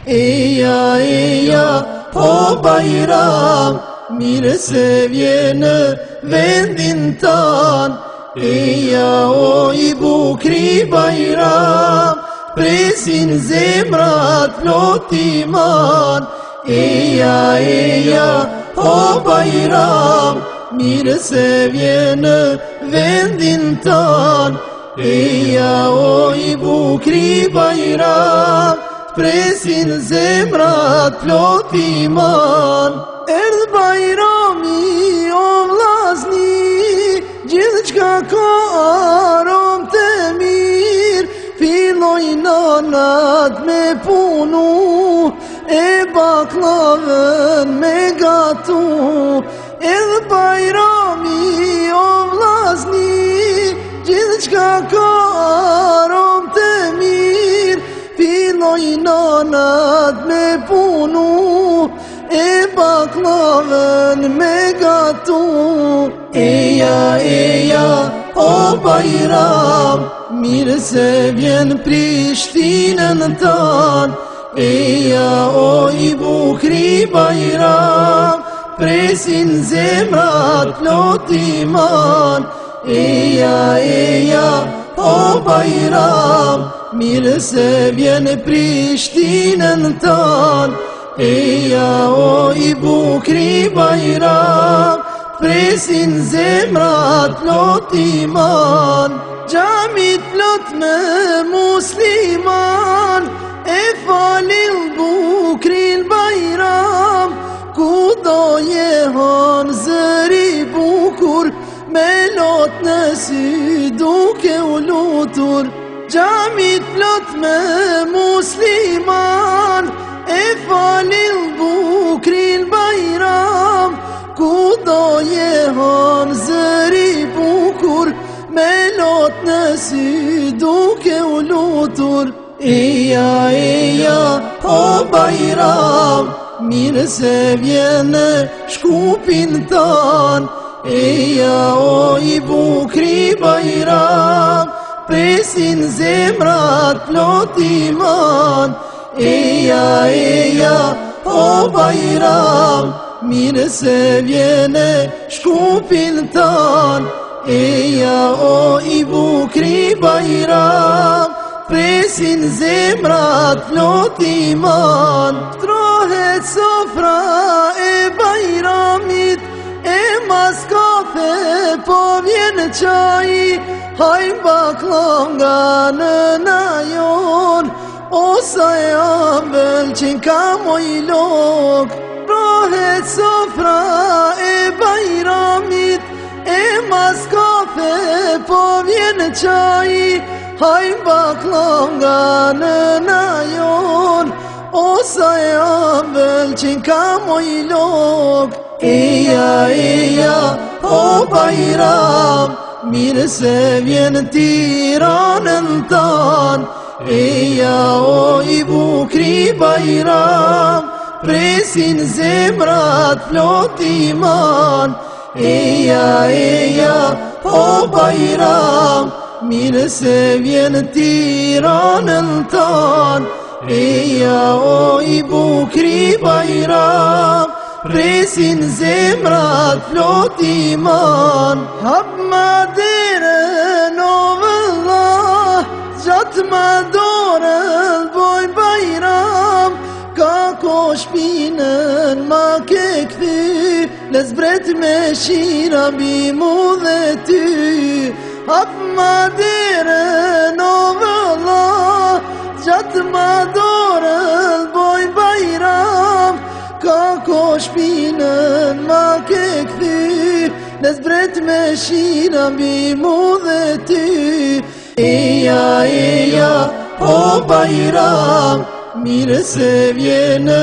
Eja, po Bajram, mirë se vjen në vendin tan. Eja, o i bukri Bajram, presin zemrat plot iman. Eja, po Bajram, mirë se vjen në vendin tan. Eja, o i bukri Bajram, presin zemrat plot iman. Erdh Bajrami o vllazni, gjithçka ka arom të mirë. Filloj nanat me punu, e baklavën me gatu. Erdh Bajrami o vllazni, gjithçka ka arom të mirë. Filloj nanat me punu, e baklavën me gatu. Eja, o Bajram, mirë se vjen Prishtinën tan. Eja, o i bukri Bajram, presin zemrat plot iman. Eja, o Bajram, mirë se vjen Prishtinën tan. Eja, o i bukri Bajram, presin zemrat plot iman. Gjamit plot me musliman, e falil bukrin Bajram. Kudo jehon zëri bukur, me lot në sy duke u lutur. Gjamit plot me musliman, e falil bukrin Bajram. Kudo jehon zëri bukur, me lot në sy duke u lutur. Eja, o Bajram, mirë se vjen në Shkupin tan. Eja, o i bukri Bajram, presin zemrat plot iman. Eja, o Bajram, mirë se vjen në Shkupin tan. Eja, o i bukri Bajram, presin zemrat plot iman. Shtrohet sofra e Bajramit, e mas kafe po vjen qaj. Hajm baklav nga nëna jon, o sa e ambël qen ka moj lok. Shtrohet sofra e Bajramit, e mas kafe po vjen qaj. Hajm baklav nga nëna jon, o sa e ambël qen ka moj lok. Eja, o Bajram, mirë se vjen Tiranën tan. Eja, o i bukri Bajram, presin zemrat plot iman. Eja, o Bajram, mirë se vjen Tiranën tan. Eja, o i bukri Bajram, presin zemrat plot iman. Hap ma derën o vëllah, gjatë ma dorën boj Bajram. Ka ko shpinën ma ke kthy, le zbret me shira bimu dhe ty. Hap ma derën o vëllah, gjatë ma dorën boj Bajram. Ka ko shpinën ma ke kthy, le zbret me shira bimu dhe ty. Eja, o Bajram, mirë se vjen në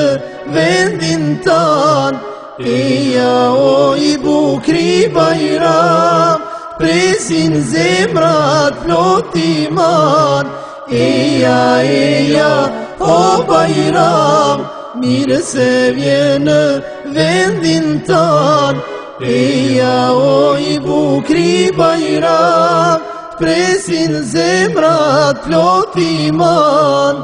vendin tan. Eja, o i bukri Bajram, presin zemrat plot iman. Eja, o Bajram, mirë se vjen në vendin tan. Eja, o i bukri Bajram, presin zemrat plot iman.